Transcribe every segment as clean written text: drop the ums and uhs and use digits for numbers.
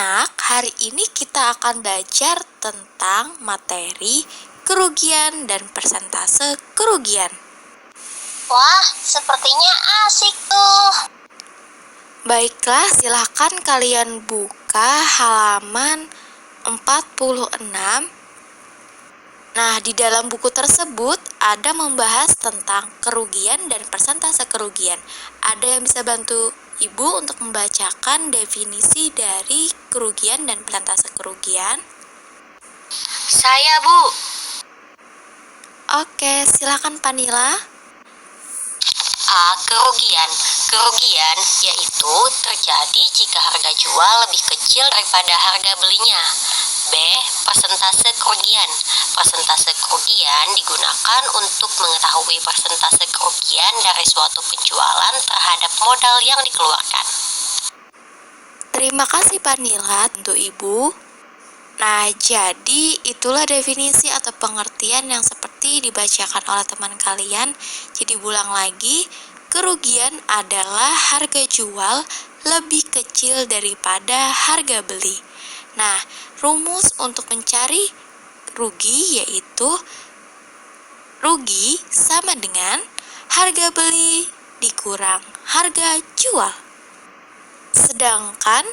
anak-anak, hari ini kita akan belajar tentang materi kerugian dan persentase kerugian. Wah, sepertinya asik tuh. Baiklah, silahkan kalian buka halaman 46. Nah, di dalam buku tersebut ada membahas tentang kerugian dan persentase kerugian. Ada yang bisa bantu Ibu untuk membacakan definisi dari kerugian dan persentase kerugian? Saya, Bu. Oke, silakan Panila. A. Kerugian. Kerugian yaitu terjadi jika harga jual lebih kecil daripada harga belinya. B. Persentase kerugian. Persentase kerugian digunakan untuk mengetahui persentase kerugian dari suatu penjualan terhadap modal yang dikeluarkan. Terima kasih Panila untuk Ibu. Nah, jadi itulah definisi atau pengertian yang seperti dibacakan oleh teman kalian. Jadi ulang lagi, kerugian adalah harga jual lebih kecil daripada harga beli. Nah, rumus untuk mencari rugi yaitu rugi sama dengan harga beli dikurang harga jual. Sedangkan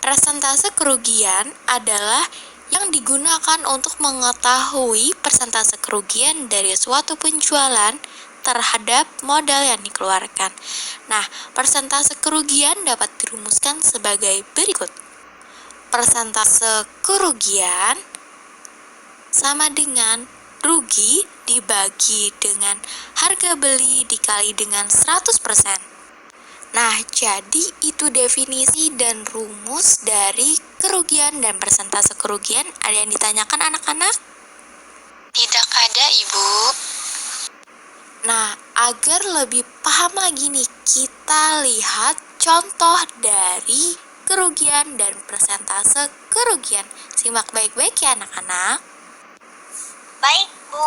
persentase kerugian adalah yang digunakan untuk mengetahui persentase kerugian dari suatu penjualan terhadap modal yang dikeluarkan. Nah, persentase kerugian dapat dirumuskan sebagai berikut. Persentase kerugian sama dengan rugi dibagi dengan harga beli dikali dengan 100%. Nah, jadi itu definisi dan rumus dari kerugian dan persentase kerugian. Ada yang ditanyakan anak-anak? Tidak ada, Ibu. Nah, agar lebih paham lagi nih, kita lihat contoh dari kerugian dan persentase kerugian. Simak baik-baik ya anak-anak. Baik, Bu.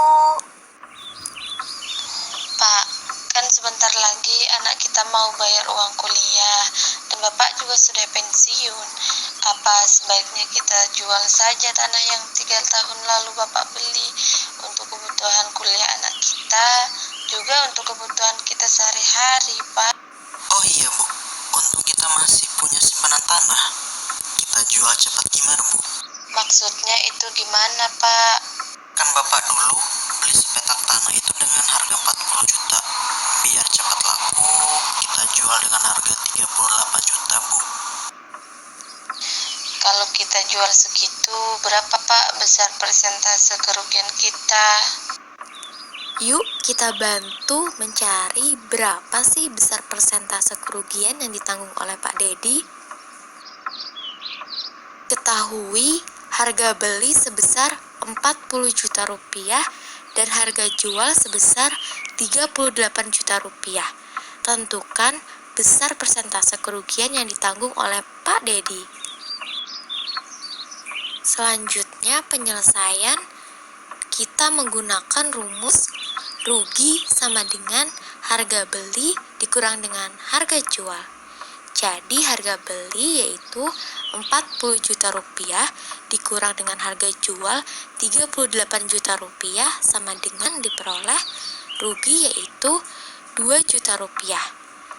Pak, kan sebentar lagi anak kita mau bayar uang kuliah dan Bapak juga sudah pensiun. Apa sebaiknya kita jual saja tanah yang 3 tahun lalu Bapak beli untuk kebutuhan kuliah anak kita, juga untuk kebutuhan kita sehari-hari, Pak? Oh iya, Bu. Untung kita masih punya simpanan tanah. Kita jual cepat gimana, Bu? Maksudnya itu gimana, Pak? Kan Bapak dulu beli sepetak tanah itu dengan harga 40 juta. Biar cepat laku, kita jual dengan harga 38 juta, Bu. Kalau kita jual segitu, berapa, Pak, besar persentase kerugian kita? Yuk kita bantu mencari berapa sih besar persentase kerugian yang ditanggung oleh Pak Dedi. Ketahui harga beli sebesar 40 juta rupiah dan harga jual sebesar 38 juta rupiah. Tentukan besar persentase kerugian yang ditanggung oleh Pak Dedi. Selanjutnya penyelesaian, kita menggunakan rumus rugi sama dengan harga beli dikurang dengan harga jual. Jadi harga beli yaitu 40 juta rupiah dikurang dengan harga jual 38 juta rupiah sama dengan diperoleh rugi yaitu 2 juta rupiah.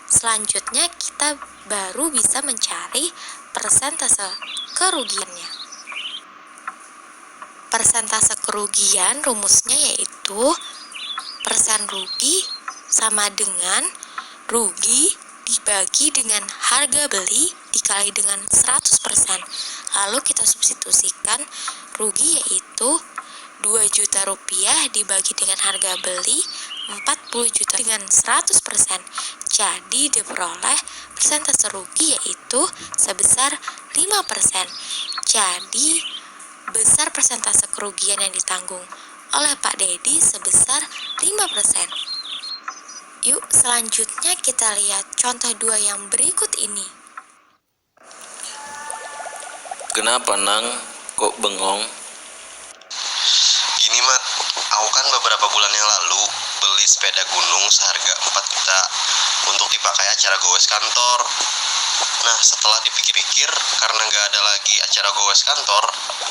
Selanjutnya kita baru bisa mencari persentase kerugiannya. Persentase kerugian rumusnya yaitu persen rugi sama dengan rugi dibagi dengan harga beli dikali dengan 100%. Lalu kita substitusikan rugi yaitu 2 juta rupiah dibagi dengan harga beli 40 juta dengan 100%. Jadi diperoleh persentase rugi yaitu sebesar 5%. Jadi besar persentase kerugian yang ditanggung oleh Pak Dedi sebesar 5%. Yuk selanjutnya kita lihat contoh 2 yang berikut ini. Kenapa Nang, kok bengong? Gini, Mat. Aku kan beberapa bulan yang lalu beli sepeda gunung seharga 4 juta untuk dipakai acara gowes kantor. Nah, setelah dipikir-pikir, karena nggak ada lagi acara gowes kantor,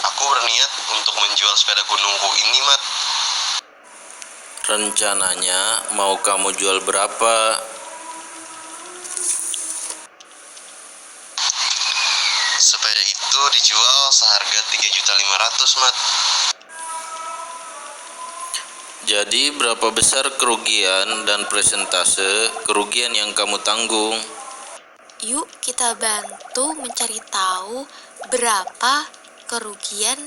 aku berniat untuk menjual sepeda gunungku ini, Mat. Rencananya mau kamu jual berapa? Sepeda itu dijual seharga 3.500.000, Mat. Jadi berapa besar kerugian dan persentase kerugian yang kamu tanggung? Yuk kita bantu mencari tahu berapa kerugian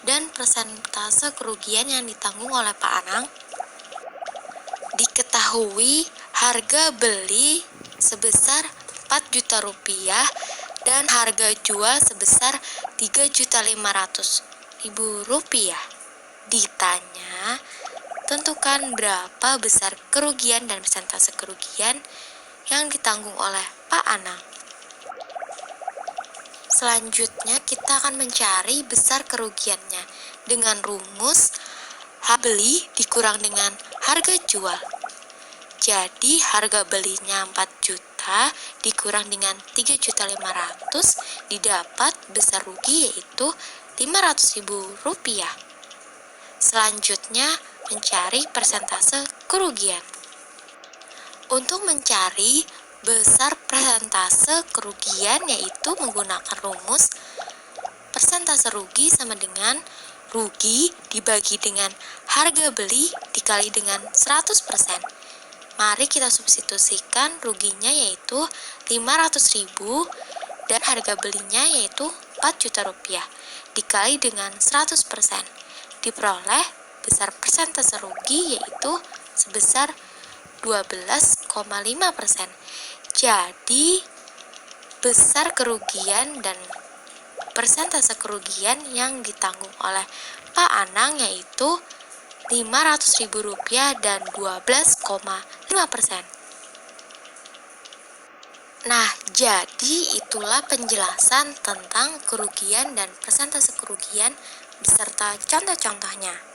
dan persentase kerugian yang ditanggung oleh Pak Anang. Diketahui harga beli sebesar 4 juta rupiah dan harga jual sebesar 3.500.000 rupiah. Ditanya, tentukan berapa besar kerugian dan persentase kerugian yang ditanggung oleh Pak Anang. Selanjutnya kita akan mencari besar kerugiannya dengan rumus harga beli dikurang dengan harga jual. Jadi harga belinya 4 juta dikurang dengan 3.500.000 didapat besar rugi yaitu 500.000 rupiah. Selanjutnya mencari persentase kerugian. Untuk mencari besar persentase kerugian yaitu menggunakan rumus persentase rugi sama dengan rugi dibagi dengan harga beli dikali dengan 100%. Mari kita substitusikan ruginya yaitu 500.000 dan harga belinya yaitu 4 juta rupiah dikali dengan 100%. Diperoleh besar persentase rugi yaitu sebesar 12,5%. Jadi besar kerugian dan persentase kerugian yang ditanggung oleh Pak Anang yaitu 500.000 rupiah dan 12,5%. Nah, jadi itulah penjelasan tentang kerugian dan persentase kerugian beserta contoh-contohnya.